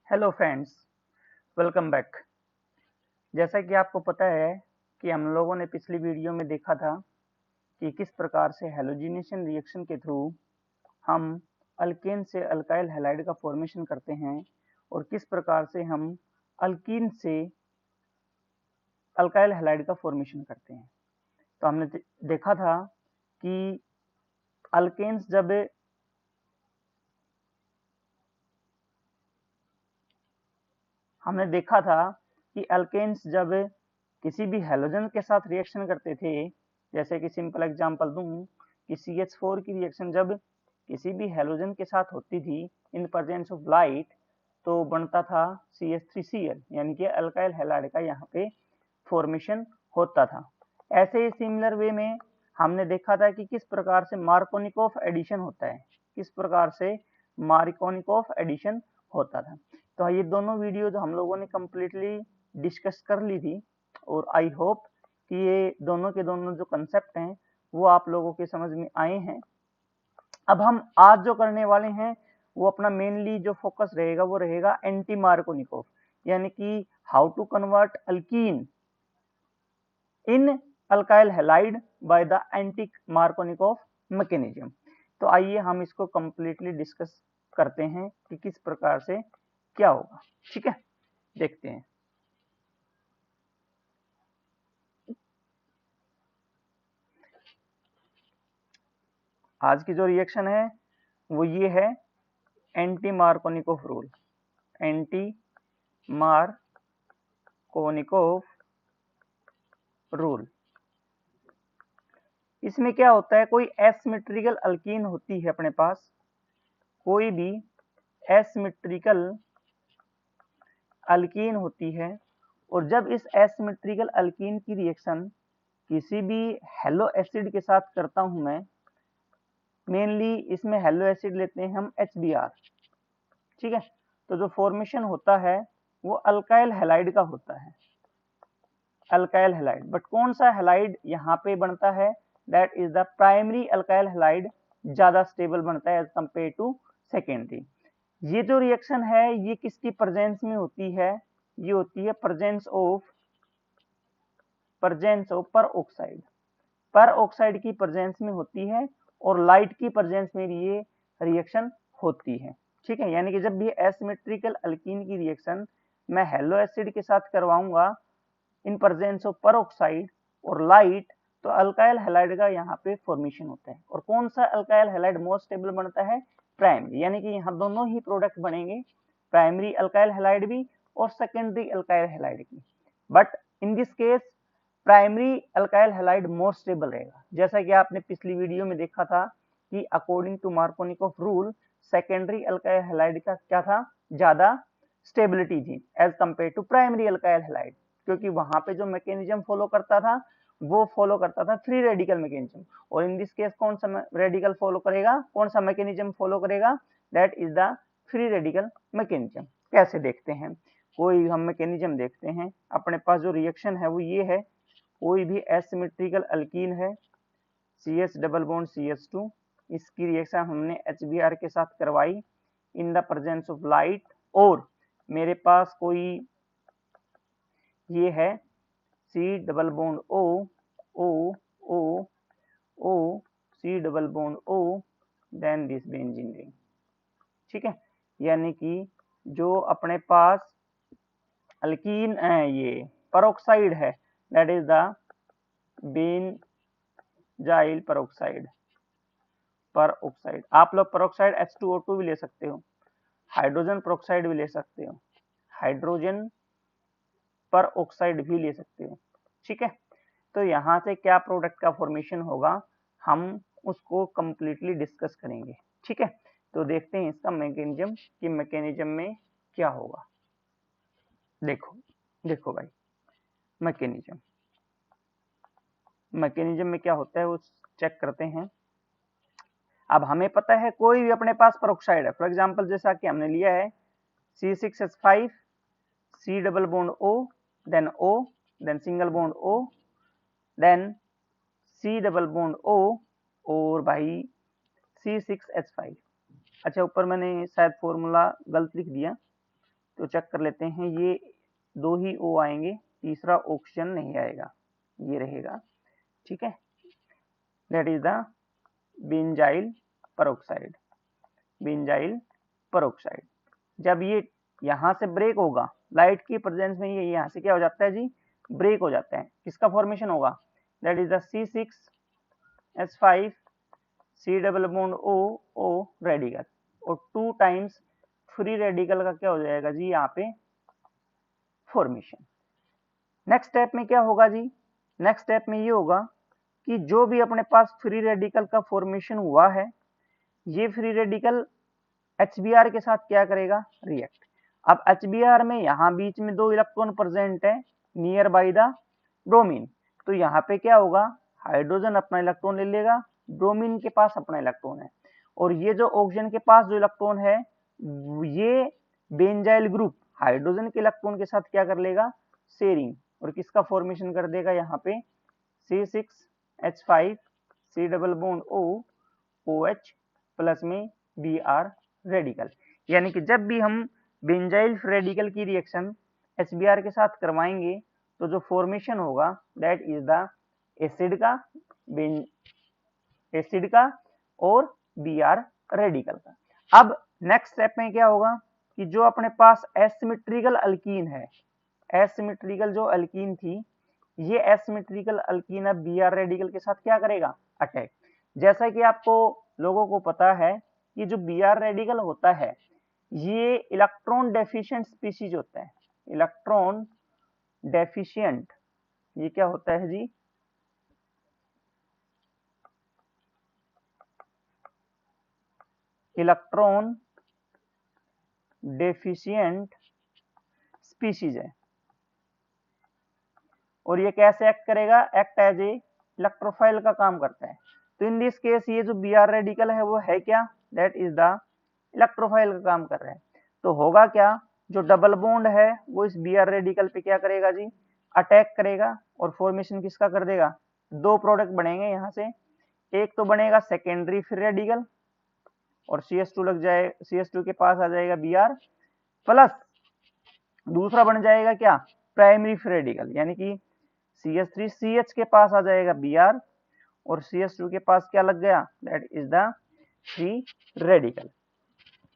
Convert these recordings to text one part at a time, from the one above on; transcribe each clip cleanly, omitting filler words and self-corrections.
Hello friends, welcome back. जैसा कि आपको पता है कि हम लोगों ने पिछली वीडियो में देखा था कि किस प्रकार से हैलोजिनेशन रिएक्शन के थ्रू हम अल्केन से अल्काइल हैलाइड का फॉर्मेशन करते हैं और किस प्रकार से हम अल्कीन से अल्काइल हैलाइड का फॉर्मेशन करते हैं। तो हमने देखा था कि अल्केन्स जब हमने देखा था कि अल्केन्स जब किसी भी हैलोजन के साथ रिएक्शन करते थे, जैसे कि सिंपल एग्जांपल दूं कि CH4 की रिएक्शन जब किसी भी हैलोजन के साथ होती थी इन प्रेजेंस ऑफ लाइट, तो बनता था CH3Cl, यानी कि अल्काइल हैलाइड का यहाँ पे फॉर्मेशन होता था। ऐसे ही सिमिलर वे में हमने देखा था कि किस प्रकार से मार्कोनिकोव एडिशन होता है, किस प्रकार से मार्कोनिकोव एडिशन होता था। तो ये दोनों वीडियो जो हम लोगों ने कम्प्लीटली डिस्कस कर ली थी और आई होप कि ये दोनों के दोनों जो कंसेप्ट हैं वो आप लोगों के समझ में आए हैं। अब हम आज जो करने वाले हैं वो अपना मेनली जो फोकस रहेगा वो रहेगा एंटी मार्कोनिकोव, यानी कि how to convert alkene in alkyl halide by the anti Markovnikov mechanism. तो आइए हम इसको कंप्लीटली डिस्कस करते हैं कि किस प्रकार से क्या होगा। ठीक है, देखते हैं। आज की जो रिएक्शन है वो ये है anti Markovnikov rule. Anti Markovnikov rule, इसमें क्या होता है, कोई एसिमेट्रिकल अल्कीन होती है अपने पास, कोई भी एसिमेट्रिकल अल्कीन होती है, और जब इस एसिमेट्रिकल अल्कीन की रिएक्शन किसी भी हेलो एसिड के साथ करता हूं मैं, मेनली इसमें हेलो एसिड लेते हैं हम HBr। ठीक है, तो जो फॉर्मेशन होता है वो अल्काइल हैलाइड का होता है, अल्काइल हैलाइड। बट कौन सा हैलाइड यहाँ पे बनता है, that is the primary alkyl halide, ज्यादा स्टेबल बनता है एज कंपेयर टू सेकेंडरी। ये जो रिएक्शन है ये किसकी प्रेजेंस में होती है, ये होती है प्रेजेंस ऑफ पर ऑक्साइड, पर ऑक्साइड की प्रेजेंस में होती है और लाइट की प्रेजेंस में ये रिएक्शन होती है। ठीक है, यानी कि जब भी एसिमेट्रिकल अल्कीन की रिएक्शन मैं हेलो एसिड के साथ करवाऊंगा इन प्रेजेंस ऑफ पर ऑक्साइड और लाइट, तो अल्काइल हैलाइड का यहाँ पे फॉर्मेशन होता है। और कौन सा अल्काइल हैलाइड मोस्ट स्टेबल बनता है, प्राइमरी, यानी कि यहाँ दोनों ही प्रोडक्ट बनेंगे, प्राइमरी अल्काइल हैलाइड भी और सेकेंडरी अल्काइल हैलाइड की। But in this case primary alkyl halide more stable रहेगा। जैसा कि आपने पिछली वीडियो में देखा था कि according to Markovnikov rule secondary alkyl halide का क्या था, ज्यादा स्टेबिलिटी थी as compare to primary alkyl halide, क्योंकि वहां पे जो मैकेनिज्म फॉलो करता था वो फॉलो करता था फ्री रेडिकल मैकेनिज्म। और इन दिस केस कौन सा रेडिकल फॉलो करेगा, कौन सा मैकेनिज्म फॉलो करेगा, that is the free radical mechanism. कैसे देखते हैं, कोई हम मैकेनिज्म देखते हैं, अपने पास जो रिएक्शन है वो ये है, कोई भी एसिमेट्रिकल अल्कीन है CH डबल बॉन्ड CH2, इसकी रिएक्शन हमने HBr के साथ करवाई in the presence of light, और मेरे पास कोई ये है C double bond O O O O C double bond O, then this benzene ring. ठीक है, यानी कि जो अपने पास अल्कीन ये पेरोक्साइड है that is the benzyl peroxide. आप लोग पेरोक्साइड H2O2 भी ले सकते हो, हाइड्रोजन पेरोक्साइड भी ले सकते हो, हाइड्रोजन पर ऑक्साइड भी ले सकते हो। ठीक है, तो यहाँ से क्या प्रोडक्ट का फॉर्मेशन होगा हम उसको कंप्लीटली डिस्कस करेंगे। ठीक है, तो देखते हैं इसका मैकेनिज्म कि मैकेनिज्म में क्या होगा। देखो देखो भाई, मैकेनिज्म में क्या होता है वो चेक करते हैं। अब हमें पता है कोई भी अपने पास पेरोक्साइड है, फॉर एग्जांपल जैसा कि हमने लिया है C6H5 C double bond O, then O, then single bond O, then C double bond O और भाई C6H5। अच्छा, ऊपर मैंने शायद फॉर्मूला गलत लिख दिया, तो चेक कर लेते हैं, ये 2 ही O आएंगे, तीसरा ऑक्सीजन नहीं आएगा, ये रहेगा। ठीक है, that is the benzyl peroxide. Benzyl peroxide जब ये यहाँ से ब्रेक होगा, लाइट की प्रेजेंस में ये यहाँ से क्या हो जाता है जी, ब्रेक हो जाता है। किसका फॉर्मेशन होगा, that is the C6H5 C double bond O radical, और 2 टाइम्स फ्री रेडिकल का क्या हो जाएगा जी यहाँ पे फॉर्मेशन। नेक्स्ट स्टेप में क्या होगा जी, नेक्स्ट स्टेप में ये होगा कि जो भी अपने पास फ्री रेडिकल का फॉर्मेशन हुआ है, ये फ्री रेडिकल HBr के साथ क्या करेगा, रिएक्ट। अब HBr में यहाँ बीच में 2 इलेक्ट्रॉन प्रेजेंट है नियर बाय द ब्रोमीन, तो यहाँ पे क्या होगा, हाइड्रोजन अपना इलेक्ट्रॉन ले लेगा, ब्रोमीन के पास अपना इलेक्ट्रॉन है, और ये जो ऑक्सीजन के पास जो इलेक्ट्रॉन है, ये बेंजाइल ग्रुप हाइड्रोजन के इलेक्ट्रॉन के साथ क्या कर लेगा, शेयरिंग, और किसका फॉर्मेशन कर देगा यहाँ पे C6H5 C double bond OH plus में Br रेडिकल। यानी कि जब भी हम बेंजाइल रेडिकल की रिएक्शन HBr के साथ करवाएंगे तो जो फॉर्मेशन होगा दैट इज द एसिड का और Br रेडिकल का। अब नेक्स्ट स्टेप में क्या होगा कि जो अपने पास एसिमेट्रिकल अल्कीन है, एसिमेट्रिकल जो अल्कीन थी, ये एसिमेट्रिकल अल्कीन अब Br रेडिकल के साथ क्या करेगा, अटैक। जैसा कि आपको लोगों को पता है कि जो Br रेडिकल होता है ये इलेक्ट्रॉन डेफिशिएंट स्पीशीज होता है, इलेक्ट्रॉन डेफिशिएंट, ये क्या होता है जी, इलेक्ट्रॉन डेफिशिएंट स्पीशीज है। और ये कैसे एक्ट करेगा, एक्ट एज ए इलेक्ट्रोफाइल का काम करता है। तो इन दिस केस ये जो Br रेडिकल है वो है क्या, दैट इज द इलेक्ट्रोफाइल का काम कर रहा है। तो होगा क्या, जो डबल बॉन्ड है वो इस Br रेडिकल पे क्या करेगा जी, अटैक करेगा, और फॉर्मेशन किसका कर देगा, 2 प्रोडक्ट बनेंगे यहाँ से, एक तो बनेगा सेकेंडरी फ्री रेडिकल और CH2 लग जाए, CH2 के पास आ जाएगा Br, प्लस दूसरा बन जाएगा क्या, प्राइमरी फ्री रेडिकल, यानी कि CH3CH के पास आ जाएगा Br और CH2 के पास क्या लग गया, that is the free radical.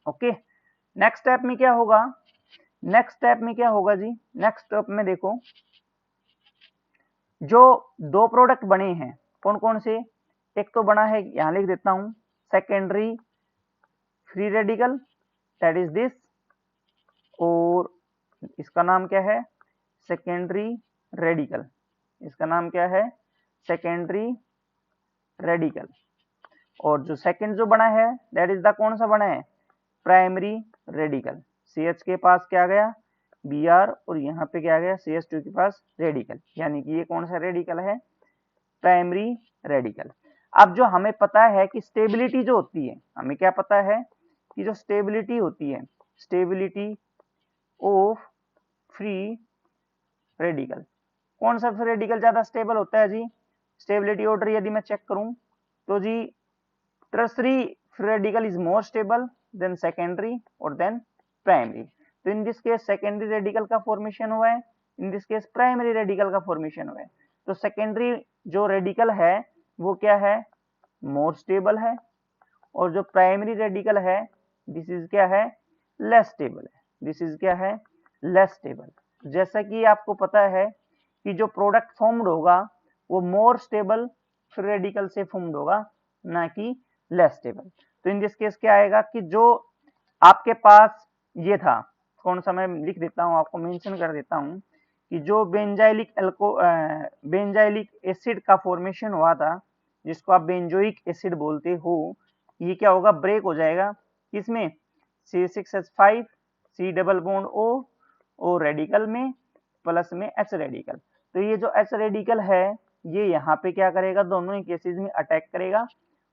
Okay, next step में क्या होगा, नेक्स्ट स्टेप में क्या होगा जी, नेक्स्ट स्टेप में देखो जो 2 प्रोडक्ट बने हैं कौन कौन से, एक तो बना है, यहां लिख देता हूं, secondary free radical that is this, और इसका नाम क्या है, सेकेंडरी रेडिकल, इसका नाम क्या है, सेकेंडरी रेडिकल। और जो सेकंड जो बना है दैट इज द कौन सा बना है, प्राइमरी रेडिकल। CH के पास क्या गया, Br, और यहाँ पे क्या गया, CH2 के पास रेडिकल, यानी कि ये कौन सा रेडिकल है, प्राइमरी रेडिकल। अब जो हमें पता है कि स्टेबिलिटी जो होती है, हमें क्या पता है कि जो स्टेबिलिटी होती है, स्टेबिलिटी ऑफ फ्री रेडिकल, कौन सा फ्री रेडिकल ज्यादा स्टेबल होता है जी, स्टेबिलिटी ऑर्डर यदि मैं चेक करूं तो जी tertiary free radical is more stable than secondary और देन प्राइमरी। तो in this case secondary radical का फॉर्मेशन हुआ है, in this case primary radical का फॉर्मेशन हुआ है। तो सेकेंडरी जो रेडिकल है वो क्या है, मोर स्टेबल है, और जो प्राइमरी रेडिकल है दिस इज क्या है, लेस स्टेबल है, दिस इज क्या है, लेस स्टेबल। जैसा कि आपको पता है कि जो प्रोडक्ट फॉर्म्ड होगा वो मोर स्टेबल फ्री रेडिकल से फॉर्म्ड होगा, ना कि लेस स्टेबल। तो इन दिस केस क्या आएगा कि जो आपके पास ये था, कौन सा मैं लिख देता हूं, आपको मेंशन कर देता हूं कि जो बेंजाइलिक एसिड का फॉर्मेशन हुआ था, जिसको आप बेंजोइक एसिड बोलते हो, ये क्या होगा, ब्रेक हो जाएगा किसमें, C6H5 C double bond O radical में प्लस में H रेडिकल। तो ये जो H रेडिकल है ये यहाँ पे क्या करेगा, दोनों ही केसेस में अटैक करेगा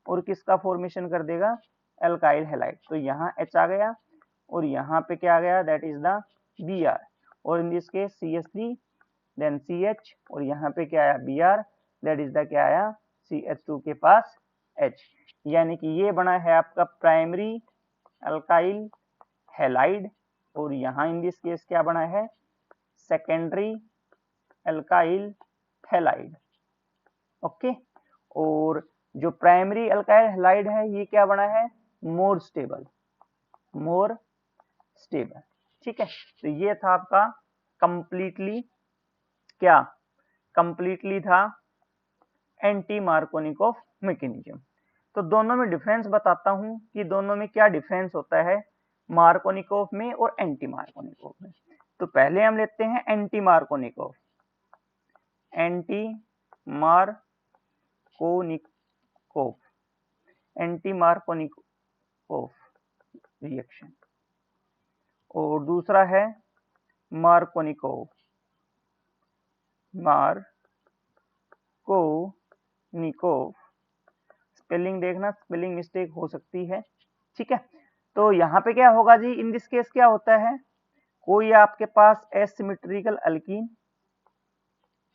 और किसका फॉर्मेशन कर देगा, एल्काइल हैलाइड। तो यहाँ H आ गया और यहाँ पे क्या आ गया, दैट इज द Br, और in this case CH3 then CH, और यहाँ पे क्या आया Br, दैट इज द क्या आया CH2 के पास H। यानी कि ये बना है आपका प्राइमरी अल्काइल हैलाइड और यहाँ इन दिस केस क्या बना है, सेकेंडरी अल्काइल हैलाइड। ओके, और जो प्राइमरी अल्काइल हैलाइड है ये क्या बना है, मोर स्टेबल, मोर स्टेबल। ठीक है, तो ये था आपका कंप्लीटली क्या, कंप्लीटली था एंटी मार्कोनिकोव मैकेनिज्म। तो दोनों में डिफरेंस बताता हूं कि दोनों में क्या डिफरेंस होता है, मार्कोनिकोव में और एंटी मार्कोनिकोव में। तो पहले हम लेते हैं anti Markovnikov, anti Markovnikov, anti Markovnikov reaction, और दूसरा है मार्कोनिकोव, मार्कोनिकोव। स्पेलिंग देखना, स्पेलिंग मिस्टेक हो सकती है। ठीक है, तो यहाँ पे क्या होगा जी, इन दिस केस क्या होता है, कोई आपके पास एसिमेट्रिकल अल्कीन,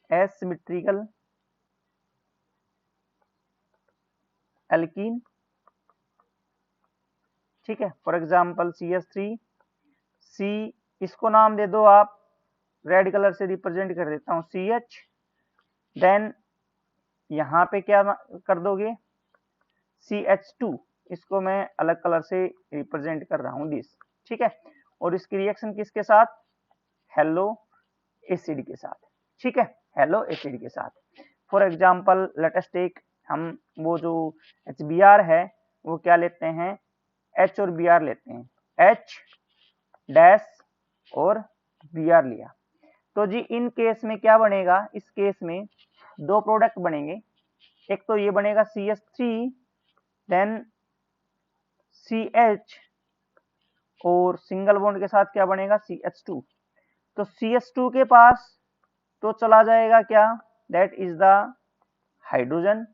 एसिमेट्रिकल अल्कीन, ठीक है, फॉर एग्जांपल CH3, C, इसको नाम दे दो आप, रेड कलर से रिप्रेजेंट कर देता हूं CH, देन यहाँ पे क्या कर दोगे CH2, इसको मैं अलग कलर से रिप्रेजेंट कर रहा हूं दिस। ठीक है, और इसकी रिएक्शन किसके साथ, हेलो एसिड के साथ। ठीक है, हेलो एसिड के साथ। For example let us take, हम वो जो HBr है वो क्या लेते हैं, H और Br लेते हैं, H डैश और Br लिया। तो जी इन केस में क्या बनेगा, इस केस में दो प्रोडक्ट बनेंगे, एक तो ये बनेगा CH3 देन CH, और सिंगल बॉन्ड के साथ क्या बनेगा CH2। तो CH2 के पास तो चला जाएगा क्या, दैट इज द हाइड्रोजन,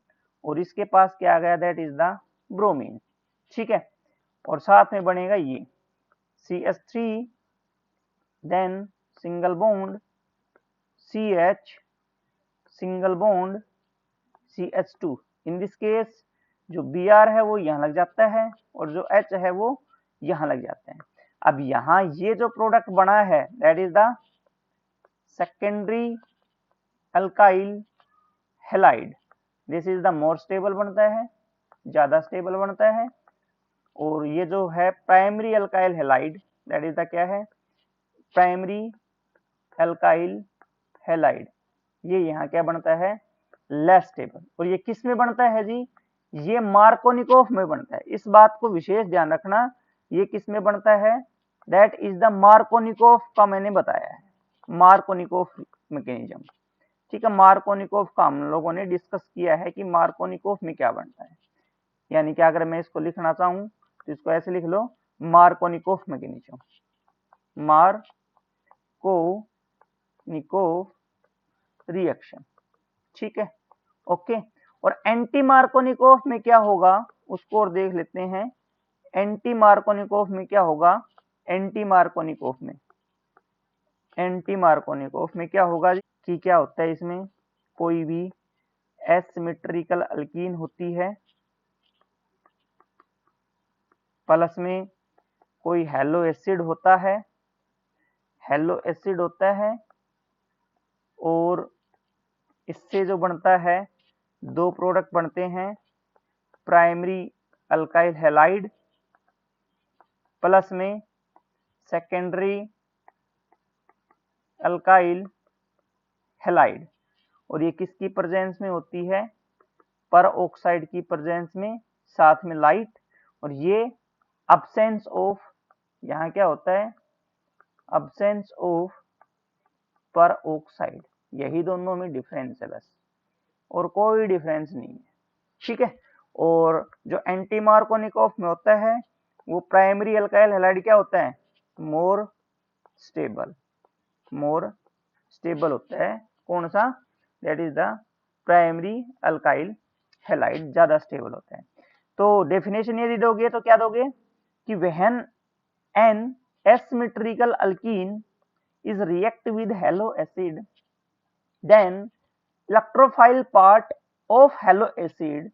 और इसके पास क्या आ गया, दैट इज द ब्रोमीन। ठीक है, और साथ में बनेगा ये CH3 then single bond CH, single bond CH2। In this case जो Br है वो यहाँ लग जाता है और जो H है वो यहाँ लग जाता है। अब यहाँ ये जो प्रोडक्ट बना है that is the secondary alkyl halide, this is the more stable बनता है, ज्यादा स्टेबल बनता है। और ये जो है primary alkyl halide that is the क्या है, प्राइमरी अल्काइल हैलाइड, ये यहाँ क्या बनता है, लेस स्टेबल। और ये किस में बनता है जी, ये मार्कोनिकोव में बनता है। इस बात को विशेष ध्यान रखना, ये किस में बनता है, दैट इज द मार्कोनिकोव का मैंने बताया है, मार्कोनिकोव मैकेनिज्म। ठीक है, मार्कोनिकोव का हम लोगों ने डिस्कस किया है कि मार्कोनिकोव में क्या बनता है, यानी कि अगर मैं इसको लिखना चाहूं तो इसको ऐसे लिख लो, मार्कोनिकोव मैकेनिज्म, मार्कोनिकोव रिएक्शन। ठीक है, ओके। और एंटी मार्कोनिकोव में क्या होगा उसको और देख लेते हैं। एंटी मार्कोनिकोव में क्या होगा, एंटी मार्कोनिकोव में, एंटी मार्कोनिकोव में क्या होगा कि क्या होता है, इसमें कोई भी एसिमेट्रिकल अल्कीन होती है, प्लस में कोई हेलो एसिड होता है, हेलो एसिड होता है, और इससे जो बनता है दो प्रोडक्ट बनते हैं, प्राइमरी अल्काइल हैलाइड प्लस में सेकेंडरी अल्काइल हैलाइड। और ये किसकी प्रेजेंस में होती है, पर ऑक्साइड की प्रेजेंस में, साथ में लाइट। और ये अब्सेंस ऑफ, यहाँ क्या होता है, अब्सेंस ऑफ पर ऑक्साइड। यही दोनों में डिफरेंस है बस, और कोई डिफरेंस नहीं है। ठीक है, और जो एंटी मार्कोनिकोव में होता है वो प्राइमरी अल्काइल हैलाइड क्या होता है, मोर स्टेबल, मोर स्टेबल होता है। कौन सा, that is the primary alkyl halide, ज्यादा स्टेबल होता है। तो डेफिनेशन यदि दोगे तो क्या दोगे कि when an asymmetrical alkene is react with halo acid, then electrophile part of halo acid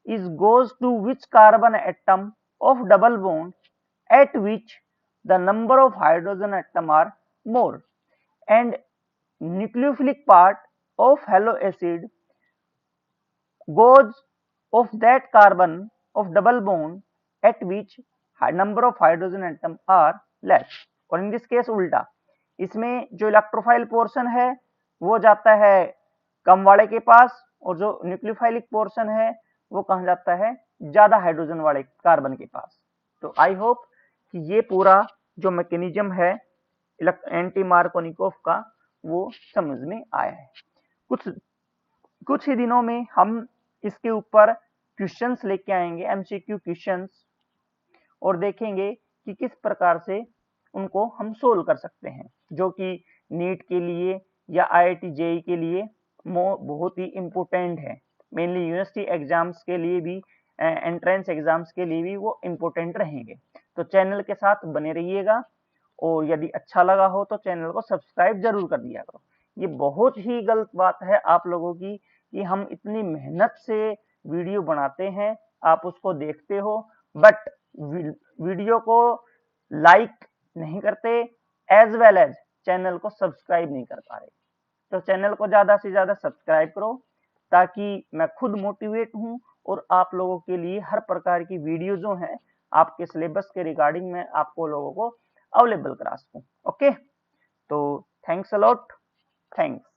is goes to which carbon atom of double bond at which the number of hydrogen atom are more, and nucleophilic part of halo acid goes of that carbon of double bond at which number of hydrogen atom are less, और in this case उल्टा, इसमें जो electrophile portion है वो जाता है कम वाले के पास, और जो न्यूक्लियोफाइलिक पोर्शन है वो कहाँ जाता है, ज्यादा हाइड्रोजन वाले कार्बन के पास। तो आई होप कि ये पूरा जो मैकेनिज्म है एंटी मार्कोनिकोव का वो समझ में आया है। कुछ ही दिनों में हम इसके ऊपर क्वेश्चंस लेके आएंगे, एमसीक्यू क्वेश्चंस, और देखेंगे कि किस प्रकार से उनको हम सोल्व कर सकते हैं, जो कि नीट के लिए या आईआईटी जेईई के लिए बहुत ही इम्पोर्टेंट है। मेनली यूनिवर्सिटी एग्जाम्स के लिए भी, एंट्रेंस एग्जाम्स के लिए भी वो इम्पोर्टेंट रहेंगे। तो चैनल के साथ बने रहिएगा, और यदि अच्छा लगा हो तो चैनल को सब्सक्राइब जरूर कर दिया करो। ये बहुत ही गलत बात है आप लोगों की कि हम इतनी मेहनत से वीडियो बनाते हैं, आप उसको देखते हो बट वीडियो को लाइक नहीं करते, एज वेल एज चैनल को सब्सक्राइब नहीं कर पा रहे। तो चैनल को ज्यादा से ज्यादा सब्सक्राइब करो, ताकि मैं खुद मोटिवेट हूं और आप लोगों के लिए हर प्रकार की वीडियो जो है आपके सिलेबस के रिगार्डिंग में आपको लोगों को अवेलेबल करा सकूं। ओके, तो थैंक्स अ लॉट, थैंक्स।